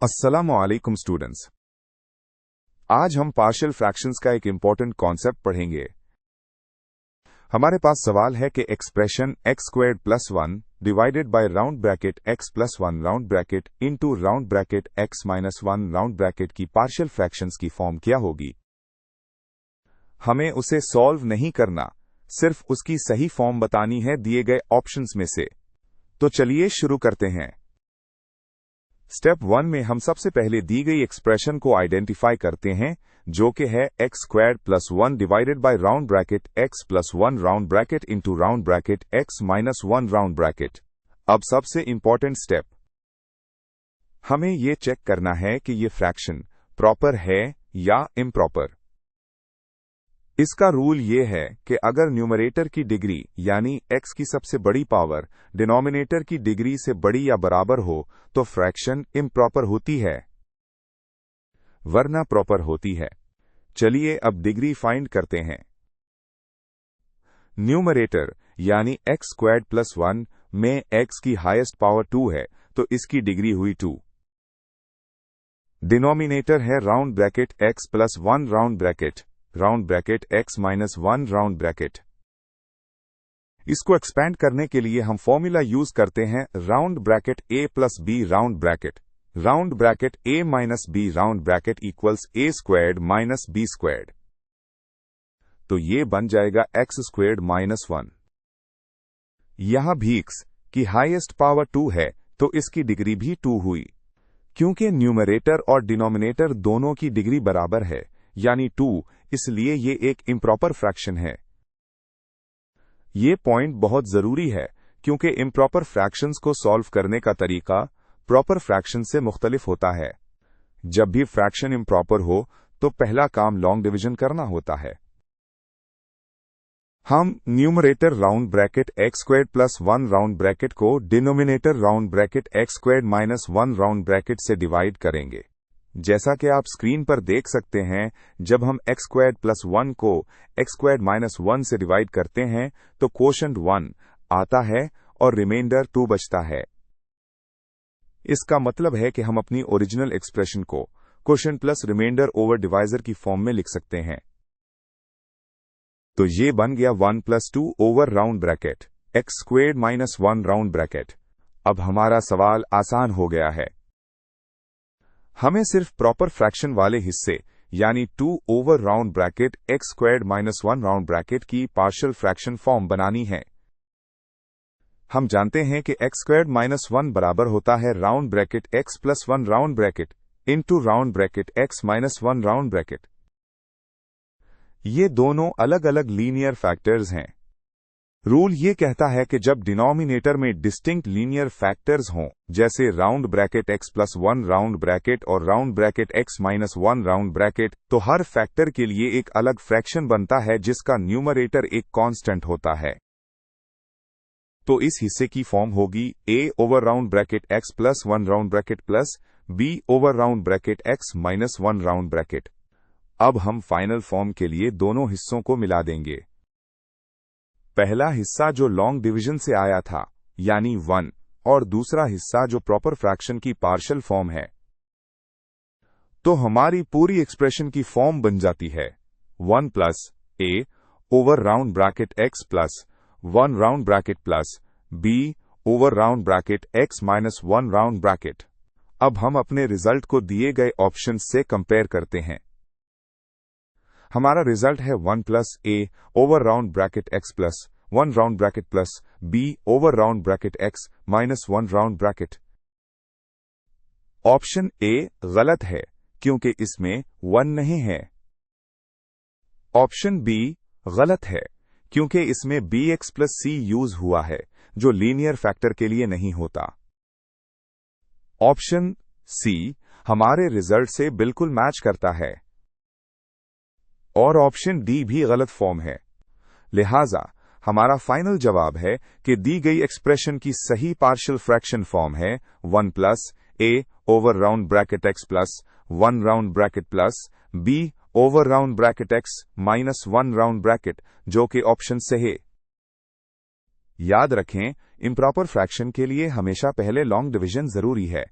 अस्सलामुअलैकुम स्टूडेंट्स। आज हम पार्शियल फ्रैक्शंस का एक इंपॉर्टेंट कॉन्सेप्ट पढ़ेंगे। हमारे पास सवाल है कि expression x squared plus 1 divided by round bracket x plus 1 round bracket into round bracket x minus 1 round bracket की पार्शियल फ्रैक्शंस की फॉर्म क्या होगी। हमें उसे सॉल्व नहीं करना, सिर्फ उसकी सही फॉर्म बतानी है दिए गए ऑप्शंस में से। तो चलिए शुरू करते हैं। स्टेप 1 में हम सबसे पहले दी गई एक्सप्रेशन को आइडेंटिफाई करते हैं, जो कि है x squared plus 1 divided by round bracket x plus 1 round bracket into round bracket x minus 1 round bracket. अब सबसे इंपॉर्टेंट स्टेप, हमें यह चेक करना है कि ये फ्रैक्शन प्रॉपर है या इम्प्रॉपर। इसका रूल ये है कि अगर न्यूमरेटर की डिग्री यानी x की सबसे बड़ी पावर डिनोमिनेटर की डिग्री से बड़ी या बराबर हो तो फ्रैक्शन इम्प्रॉपर होती है, वरना प्रॉपर होती है। चलिए अब डिग्री फाइंड करते हैं। न्यूमरेटर यानी x स्क्वायर्ड प्लस 1 में x की हाईएस्ट पावर 2 है, तो इसकी डिग्री हुई 2। डिनोमिनेटर है round bracket x plus 1 round bracket x minus 1 round bracket. इसको एक्सपैंड करने के लिए हम फॉर्मूला यूज करते हैं round bracket a plus b round bracket a minus b round bracket equals a squared minus b squared. तो ये बन जाएगा x स्क्वायर्ड माइनस 1। यहां भी x की हाईएस्ट पावर 2 है, तो इसकी डिग्री भी 2 हुई। क्योंकि न्यूमरेटर और डिनोमिनेटर दोनों की डिग्री बराबर है यानी 2, इसलिए ये एक इम्प्रॉपर फ्रैक्शन है। ये पॉइंट बहुत जरूरी है क्योंकि इम्प्रॉपर फ्रैक्शंस को सॉल्व करने का तरीका प्रॉपर फ्रैक्शन से मुख्तलिफ होता है। जब भी फ्रैक्शन इम्प्रॉपर हो तो पहला काम लॉन्ग डिवीजन करना होता है। हम numerator round bracket x squared plus 1 round bracket को denominator round bracket x squared minus 1 round bracket से डिवाइड करेंगे। जैसा कि आप स्क्रीन पर देख सकते हैं, जब हम x स्क्वायर्ड प्लस 1 को x स्क्वायर्ड माइनस 1 से डिवाइड करते हैं तो कोशेंट 1 आता है और रिमाइंडर 2 बचता है। इसका मतलब है कि हम अपनी ओरिजिनल एक्सप्रेशन को quotient plus remainder over divisor की फॉर्म में लिख सकते हैं। तो ये बन गया 1 plus 2 over round bracket x squared minus 1 round bracket. अब हमारा सवाल आसान हो गया है। हमें सिर्फ प्रॉपर फ्रैक्शन वाले हिस्से यानी 2 over round bracket x squared minus 1 round bracket की पार्शियल फ्रैक्शन फॉर्म बनानी है। हम जानते हैं कि x स्क्वायर्ड माइनस 1 बराबर होता है round bracket x plus 1 round bracket into round bracket x minus 1 round bracket. ये दोनों अलग अलग लीनियर फैक्टर्स हैं। रूल ये कहता है कि जब डिनोमिनेटर में डिस्टिंक्ट लीनियर फैक्टर्स हों, जैसे round bracket x plus 1 round bracket और round bracket x minus 1 round bracket, तो हर फैक्टर के लिए एक अलग फ्रैक्शन बनता है जिसका न्यूमरेटर एक कांस्टेंट होता है। तो इस हिस्से की फॉर्म होगी a over round bracket x plus 1 round bracket plus b over round bracket x minus 1 round bracket. अब हम फाइनल फॉर्म के लिए दोनों हिस्सों को मिला देंगे। पहला हिस्सा जो लॉन्ग डिवीजन से आया था यानी 1, और दूसरा हिस्सा जो प्रॉपर फ्रैक्शन की पार्शियल फॉर्म है, तो हमारी पूरी एक्सप्रेशन की फॉर्म बन जाती है 1 plus a over round bracket x plus 1 round bracket plus b over round bracket x minus 1 round bracket. अब हम अपने रिजल्ट को दिए गए ऑप्शन से कंपेयर करते हैं। हमारा रिजल्ट है 1 plus a over round bracket x plus 1 round bracket plus b over round bracket x minus 1 round bracket. Option a गलत है क्योंकि इसमें 1 नहीं है। ऑप्शन b गलत है क्योंकि इसमें bx प्लस c यूज हुआ है, जो लीनियर फैक्टर के लिए नहीं होता। ऑप्शन c हमारे रिजल्ट से बिल्कुल मैच करता है और ऑप्शन डी भी गलत फॉर्म है। लिहाजा हमारा फाइनल जवाब है कि दी गई एक्सप्रेशन की सही पार्शियल फ्रैक्शन फॉर्म है 1 plus a over round bracket x plus 1 round bracket plus b over round bracket x minus 1 round bracket, जो कि ऑप्शन से है। याद रखें, इम्प्रॉपर फ्रैक्शन के लिए हमेशा पहले लॉन्ग डिवीजन जरूरी है।